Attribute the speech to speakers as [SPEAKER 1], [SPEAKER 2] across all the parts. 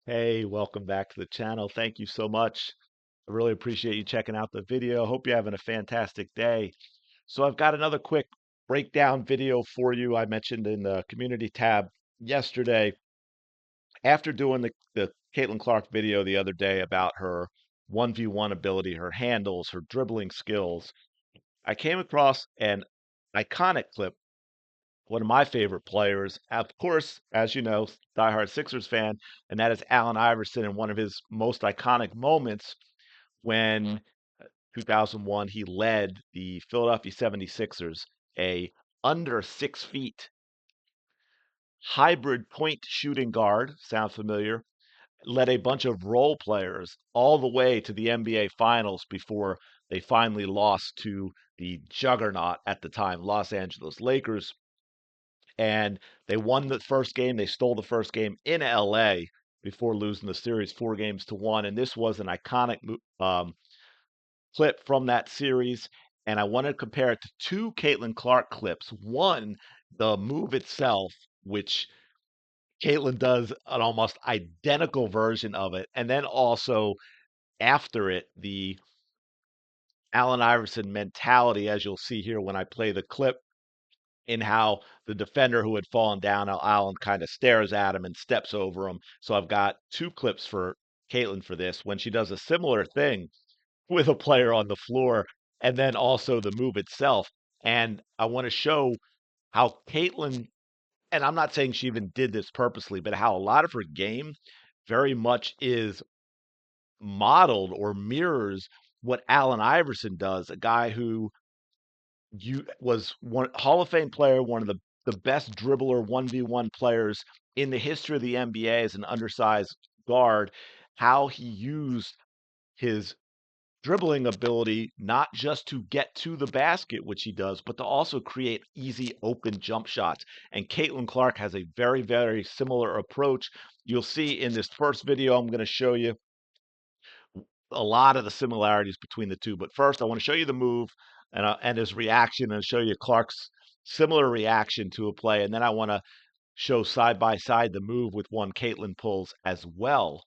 [SPEAKER 1] Hey, welcome back to the channel. Thank you so much. I really appreciate you checking out the video. Hope you're having a fantastic day. So I've got another quick breakdown video for you. I mentioned in the community tab yesterday, after doing the Caitlin Clark video the other day about her 1v1 ability, her handles, her dribbling skills, I came across an iconic clip, one of my favorite players, of course, as you know, diehard Sixers fan, and that is Allen Iverson in one of his most iconic moments when 2001 he led the Philadelphia 76ers, a under 6 feet hybrid point shooting guard, sound familiar, led a bunch of role players all the way to the NBA Finals before they finally lost to the juggernaut at the time, Los Angeles Lakers. And they won the first game. They stole the first game in LA before losing the series 4 games to 1. And this was an iconic clip from that series. And I want to compare it to two Caitlin Clark clips. One, the move itself, which Caitlin does an almost identical version of it. And then also after it, the Allen Iverson mentality, as you'll see here when I play the clip, in how the defender who had fallen down, how Allen kind of stares at him and steps over him. So I've got two clips for Caitlin for this when she does a similar thing with a player on the floor, and then also the move itself. And I want to show how Caitlin, and I'm not saying she even did this purposely, but how a lot of her game very much is modeled or mirrors what Allen Iverson does, a guy who you was one Hall of Fame player, one of the best dribbler 1v1 players in the history of the NBA as an undersized guard, how he used his dribbling ability not just to get to the basket, which he does, but to also create easy open jump shots. And Caitlin Clark has a very, very similar approach. You'll see in this first video I'm going to show you a lot of the similarities between the two. But first, I want to show you the move and his reaction, and show you Clark's similar reaction to a play, and then I want to show side by side the move with one Caitlin pulls as well.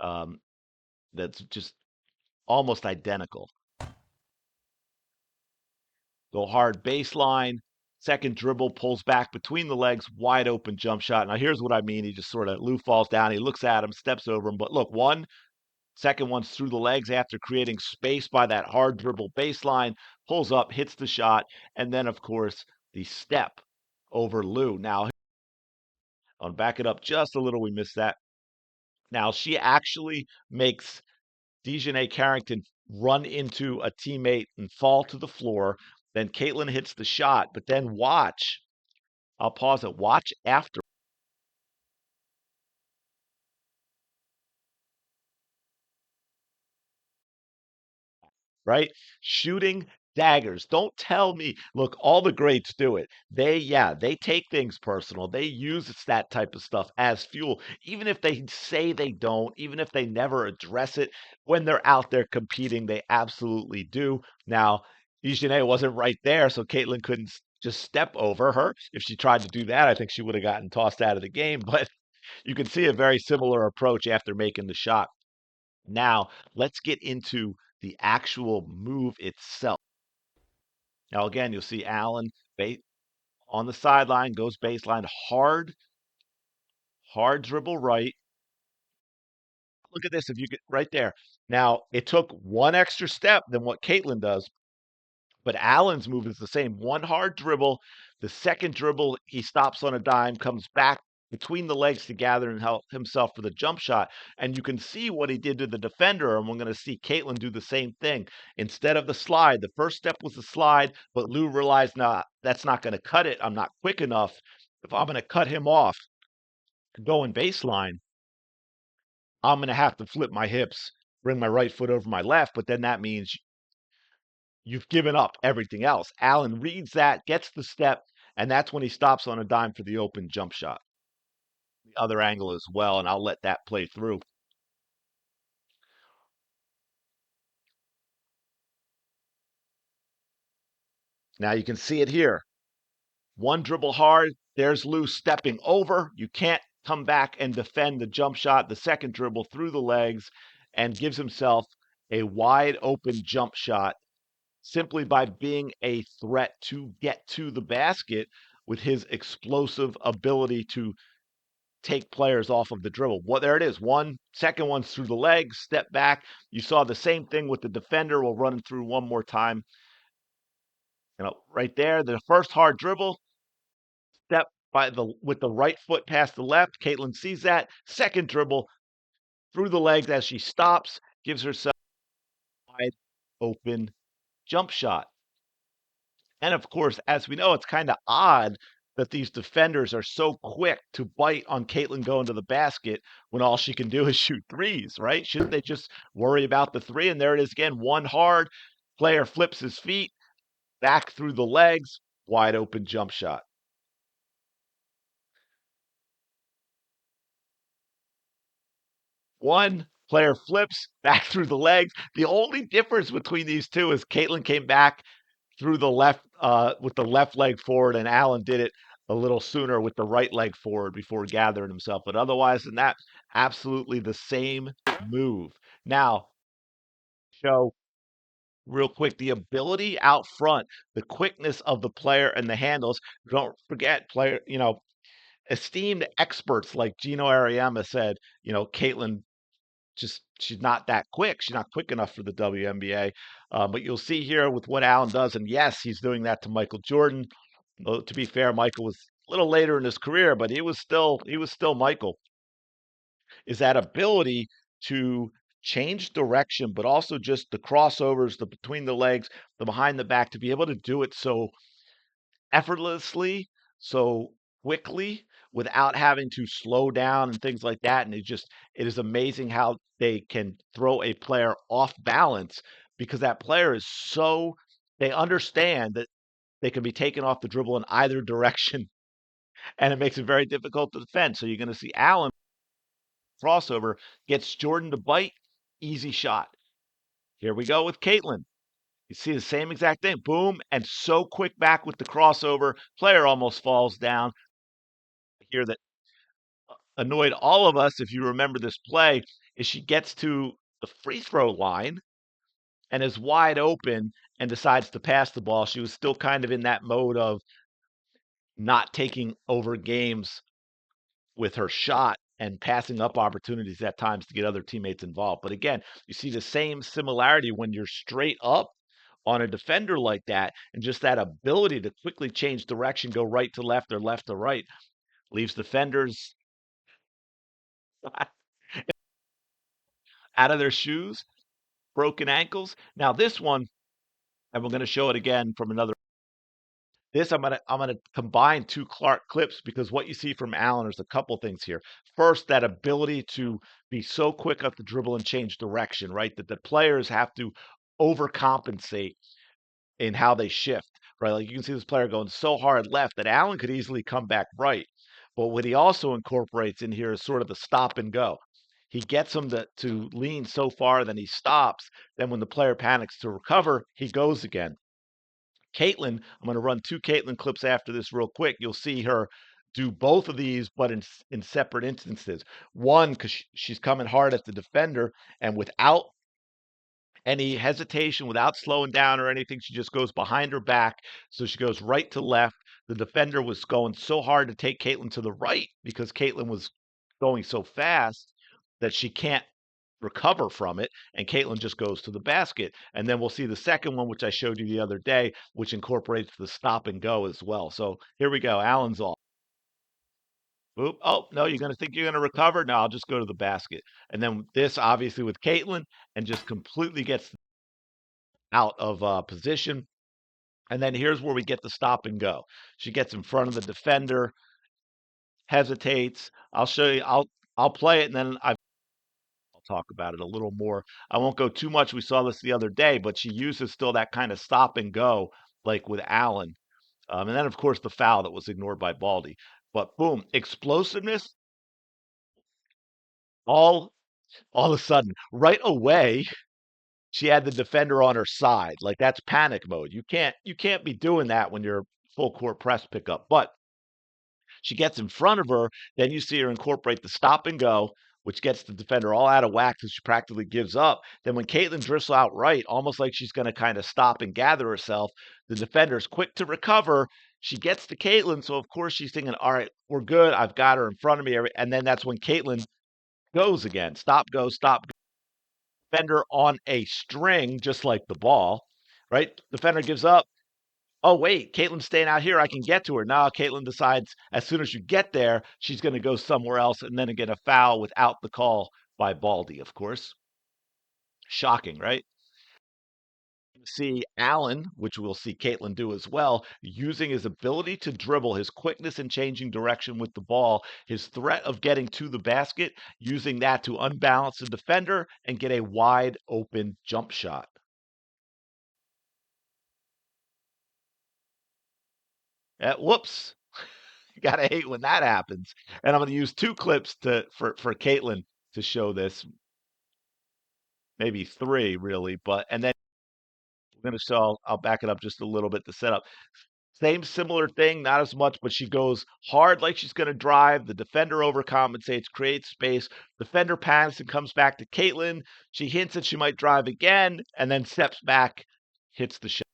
[SPEAKER 1] Um, that's just almost identical. Go hard baseline. Second dribble, pulls back between the legs, wide open jump shot. Now, here's what I mean. He just sort of, Lou falls down. He looks at him, steps over him. But look, second one's through the legs after creating space by that hard dribble baseline, pulls up, hits the shot, and then, of course, the step over Lou. Now, I'll back it up just a little. We missed that. Now, she actually makes Dejanay Carrington run into a teammate and fall to the floor. Then Caitlin hits the shot, but then watch. I'll pause it. Watch after. Right? Shooting daggers. Don't tell me. Look, all the greats do it. They take things personal. They use that type of stuff as fuel, even if they say they don't, even if they never address it. When they're out there competing, they absolutely do. Now, Dejanay wasn't right there, so Caitlin couldn't just step over her. If she tried to do that, I think she would have gotten tossed out of the game. But you can see a very similar approach after making the shot. Now, let's get into the actual move itself. Now, again, you'll see Allen on the sideline, goes baseline, hard dribble right. Look at this, if you get right there. Now, it took one extra step than what Caitlin does, but Allen's move is the same. One hard dribble. The second dribble, he stops on a dime, comes back between the legs to gather and help himself for the jump shot. And you can see what he did to the defender. And we're going to see Caitlin do the same thing. Instead of the slide, the first step was the slide, but Lou realized, nah, that's not going to cut it. I'm not quick enough. If I'm going to cut him off going baseline, I'm going to have to flip my hips, bring my right foot over my left. But then that means you've given up everything else. Allen reads that, gets the step, and that's when he stops on a dime for the open jump shot. The other angle as well, and I'll let that play through. Now you can see it here. One dribble hard. There's Lou stepping over. You can't come back and defend the jump shot, the second dribble through the legs, and gives himself a wide open jump shot simply by being a threat to get to the basket with his explosive ability to take players off of the dribble. Well, there it is. One second one's through the legs, step back. You saw the same thing with the defender. We'll run it through one more time. Right there, the first hard dribble, step by the with the right foot past the left. Caitlin sees that. Second dribble through the legs as she stops, gives herself a wide open jump shot. And of course, as we know, it's kind of odd that these defenders are so quick to bite on Caitlin going to the basket when all she can do is shoot threes, right? Shouldn't they just worry about the three? And there it is again, one hard player flips his feet back through the legs, wide open jump shot. One player flips back through the legs. The only difference between these two is Caitlin came back through the left with the left leg forward, and Allen did it a little sooner with the right leg forward before gathering himself. But otherwise than that, absolutely the same move. Now, show real quick the ability out front, the quickness of the player and the handles. Don't forget, player, esteemed experts like Gino Ariema said, Caitlin just she's not that quick. She's not quick enough for the WNBA. But you'll see here with what Allen does, and yes, he's doing that to Michael Jordan. Though, to be fair, Michael was a little later in his career, but he was still Michael. Is that ability to change direction, but also just the crossovers, the between the legs, the behind the back, to be able to do it so effortlessly, so quickly without having to slow down and things like that. And it is amazing how they can throw a player off balance because that player is so they understand that they can be taken off the dribble in either direction and it makes it very difficult to defend. So you're going to see Allen crossover gets Jordan to bite, easy shot. Here we go with Caitlin. You see the same exact thing. Boom, and so quick back with the crossover. Player almost falls down. Here that annoyed all of us, if you remember this play, is she gets to the free throw line and is wide open and decides to pass the ball. She was still kind of in that mode of not taking over games with her shot and passing up opportunities at times to get other teammates involved. But again, you see the same similarity when you're straight up on a defender like that, and just that ability to quickly change direction, go right to left or left to right, leaves defenders out of their shoes, broken ankles. Now this one, and we're going to show it again from another. This I'm gonna combine two Clark clips because what you see from Allen, there's a couple things here. First, that ability to be so quick up the dribble and change direction, right? That the players have to overcompensate in how they shift, right? Like you can see this player going so hard left that Allen could easily come back right. But what he also incorporates in here is sort of the stop and go. He gets him to lean so far, then he stops. Then when the player panics to recover, he goes again. Caitlin, I'm going to run two Caitlin clips after this real quick. You'll see her do both of these, but in separate instances. One, because she's coming hard at the defender, and without any hesitation, without slowing down or anything. She just goes behind her back. So she goes right to left. The defender was going so hard to take Caitlin to the right because Caitlin was going so fast that she can't recover from it. And Caitlin just goes to the basket. And then we'll see the second one, which I showed you the other day, which incorporates the stop and go as well. So here we go. Allen's off. Oop. Oh, no, you're going to think you're going to recover? No, I'll just go to the basket. And then this, obviously, with Caitlin, and just completely gets out of position. And then here's where we get the stop and go. She gets in front of the defender, hesitates. I'll show you. I'll play it, and then I'll talk about it a little more. I won't go too much. We saw this the other day, but she uses still that kind of stop and go, like with Allen. And then, of course, the foul that was ignored by Baldy. But boom, explosiveness. All all of a sudden, right away, she had the defender on her side. Like that's panic mode. You can't be doing that when you're full court press pickup. But She gets in front of her, then you see her incorporate the stop and go, which gets the defender all out of whack because she practically gives up. Then when Caitlin drifts out right, almost like she's going to kind of stop and gather herself, the defender's quick to recover. She gets to Caitlin, so of course she's thinking, all right, we're good. I've got her in front of me. And then that's when Caitlin goes again. Stop, go, stop. Defender on a string, just like the ball, right? Defender gives up. Oh, wait, Caitlin's staying out here. I can get to her. Now Caitlin decides as soon as you get there, she's going to go somewhere else and then get a foul without the call by Baldy, of course. Shocking, right? See Allen, which we'll see Caitlin do as well, using his ability to dribble, his quickness in changing direction with the ball, his threat of getting to the basket, using that to unbalance the defender and get a wide open jump shot. Whoops. You gotta hate when that happens. And I'm gonna use two clips for Caitlin to show this, maybe three really, but and then we're gonna show I'll back it up just a little bit to set up. Same similar thing, not as much, but she goes hard like she's going to drive. The defender overcompensates, creates space. Defender panics and comes back to Caitlin. She hints that she might drive again and then steps back, hits the shot.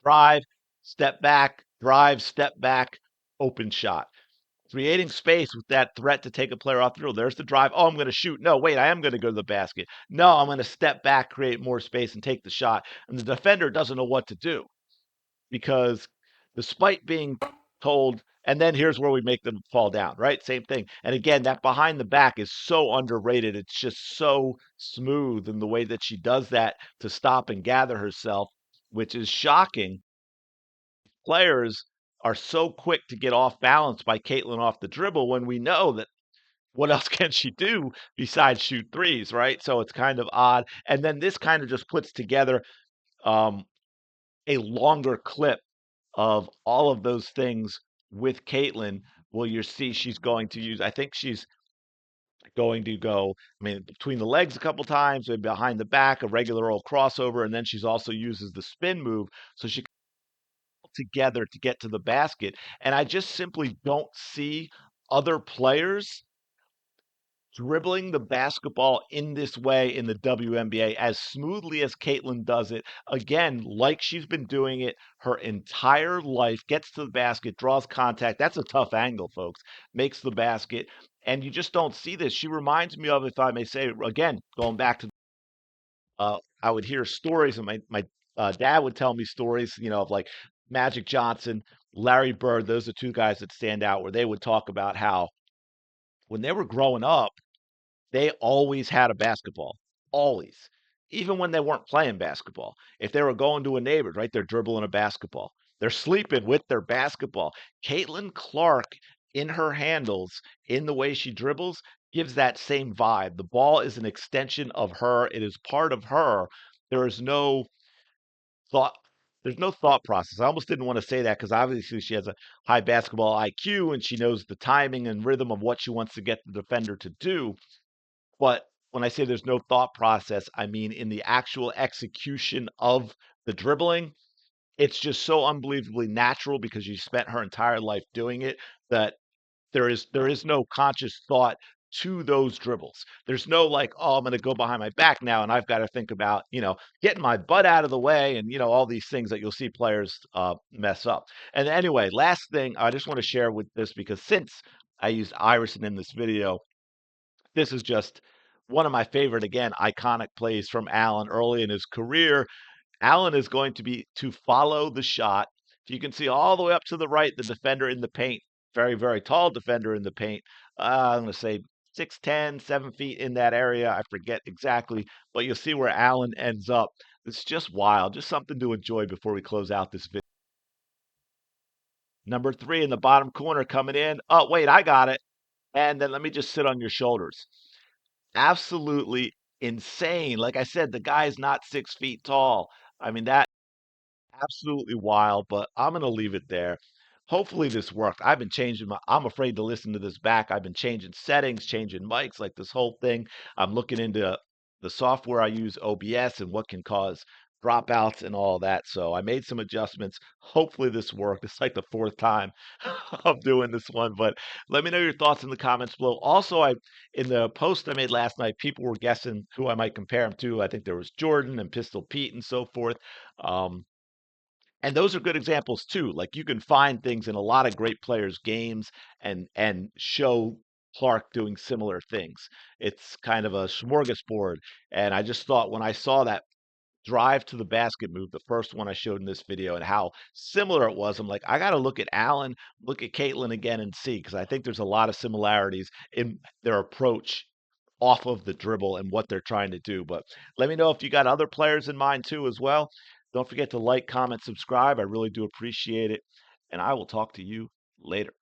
[SPEAKER 1] Drive, step back, drive, step back, open shot. Creating space with that threat to take a player off the dribble. There's the drive. Oh, I'm going to shoot. No, wait, I am going to go to the basket. No, I'm going to step back, create more space, and take the shot. And the defender doesn't know what to do because despite being told, and then here's where we make them fall down, right? Same thing. And again, that behind the back is so underrated. It's just so smooth in the way that she does that to stop and gather herself, which is shocking. Players are so quick to get off balance by Caitlin off the dribble when we know that what else can she do besides shoot threes, right? So it's kind of odd. And then this kind of just puts together um, a longer clip of all of those things with Caitlin. Well, you see she's going to use, I think she's going to go, I mean, between the legs a couple times and behind the back, a regular old crossover. And then she's also uses the spin move. So she together to get to the basket. And I just simply don't see other players dribbling the basketball in this way in the WNBA as smoothly as Caitlin does it. Again, like she's been doing it her entire life, gets to the basket, draws contact. That's a tough angle, folks. Makes the basket. And you just don't see this. She reminds me of, if I may say, again, going back to, I would hear stories, and my dad would tell me stories, of like Magic Johnson, Larry Bird. Those are two guys that stand out where they would talk about how when they were growing up, they always had a basketball, always. Even when they weren't playing basketball. If they were going to a neighbor's, right, they're dribbling a basketball. They're sleeping with their basketball. Caitlin Clark, in her handles, in the way she dribbles, gives that same vibe. The ball is an extension of her. It is part of her. There is no thought. There's no thought process. I almost didn't want to say that because obviously she has a high basketball IQ and she knows the timing and rhythm of what she wants to get the defender to do. But when I say there's no thought process, I mean in the actual execution of the dribbling, it's just so unbelievably natural because you spent her entire life doing it that there is no conscious thought to those dribbles. There's no like, oh, I'm going to go behind my back now and I've got to think about, getting my butt out of the way and, all these things that you'll see players mess up. And anyway, last thing I just want to share with this because since I used Iverson in this video, this is just one of my favorite, again, iconic plays from Allen early in his career. Allen is going to be to follow the shot. If you can see all the way up to the right, the defender in the paint, very, very tall defender in the paint. I'm going to say 6'10", 7 feet in that area. I forget exactly, but you'll see where Allen ends up. It's just wild, just something to enjoy before we close out this video. Number 3 in the bottom corner coming in. Oh, wait, I got it. And then let me just sit on your shoulders. Absolutely insane. Like I said, the guy is not 6 feet tall. I mean, that absolutely wild, but I'm gonna leave it there. Hopefully this worked. I've been changing I'm afraid to listen to this back. I've been changing settings, changing mics, like this whole thing. I'm looking into the software I use, OBS, and what can cause dropouts and all that. So I made some adjustments. Hopefully this worked. It's like the fourth time of doing this one, but let me know your thoughts in the comments below. Also, I in the post I made last night, people were guessing who I might compare him to. I think there was Jordan and Pistol Pete and so forth. Um, and those are good examples too. Like you can find things in a lot of great players' games and show Clark doing similar things. It's kind of a smorgasbord. And I just thought when I saw that drive to the basket move, the first one I showed in this video, and how similar it was, I'm like, I got to look at Allen, look at Caitlin again and see, because I think there's a lot of similarities in their approach off of the dribble and what they're trying to do. But let me know if you got other players in mind too as well. Don't forget to like, comment, subscribe. I really do appreciate it. And I will talk to you later.